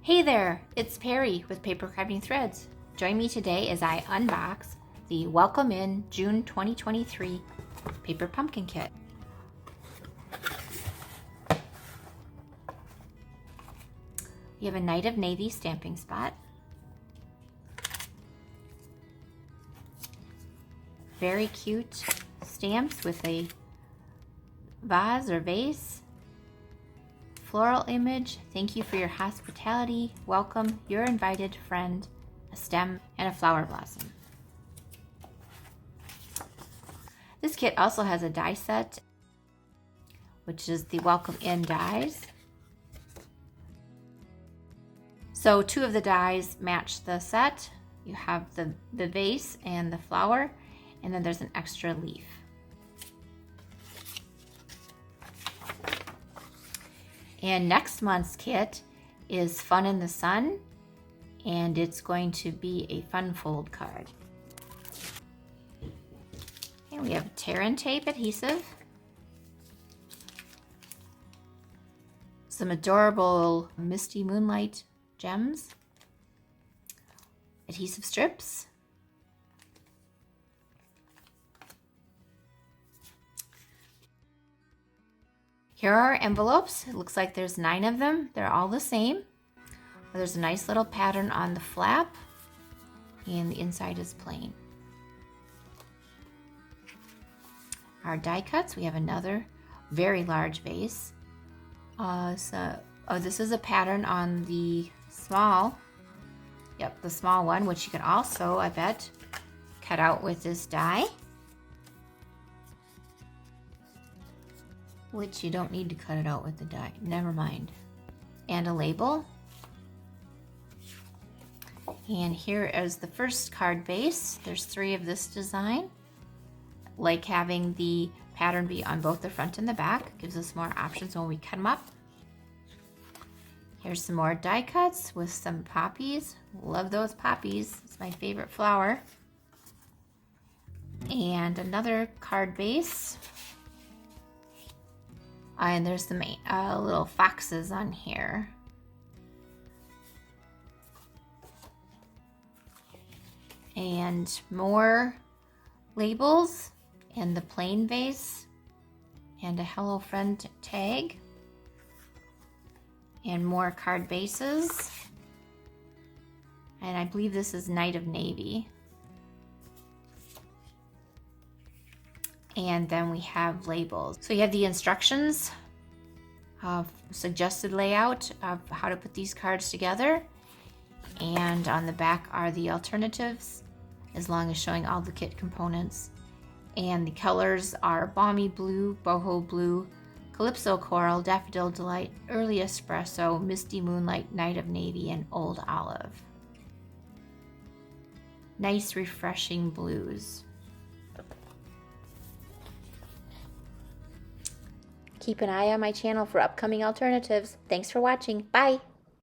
Hey there, it's Perry with PapercraftingThreads. Join me today as I unbox the Welcome In June 2023 Paper Pumpkin Kit. We have a Night of Navy stamping spot, very cute stamps with a vase or vase, floral image, thank you for your hospitality, welcome, your invited friend, a stem, and a flower blossom. This kit also has a die set, which is the Welcome In dies. So two of the dies match the set. You have the vase and the flower, and then there's an extra leaf. And next month's kit is Fun in the Sun, and it's going to be a fun fold card. And we have tear and tape adhesive, some adorable Misty Moonlight gems, adhesive strips, here are our envelopes. It looks like there's 9 of them. They're all the same. There's a nice little pattern on the flap, and the inside is plain. Our die cuts, we have another very large vase. This is a pattern on the small, the small one, which you can also, I bet, cut out with this die. Which you don't need to cut it out with the die, never mind. And a label. And here is the first card base. There's 3 of this design. Like having the pattern be on both the front and the back. Gives us more options when we cut them up. Here's some more die cuts with some poppies. Love those poppies. It's my favorite flower. And another card base. And there's some little foxes on here. And more labels and the plain vase and a Hello Friend tag. And more card bases. And I believe this is Night of Navy. And then we have labels. So you have the instructions, suggested layout of how to put these cards together. And on the back are the alternatives, as long as showing all the kit components. And the colors are Balmy Blue, Boho Blue, Calypso Coral, Daffodil Delight, Early Espresso, Misty Moonlight, Night of Navy, and Old Olive. Nice, refreshing blues. Keep an eye on my channel for upcoming alternatives. Thanks for watching. Bye!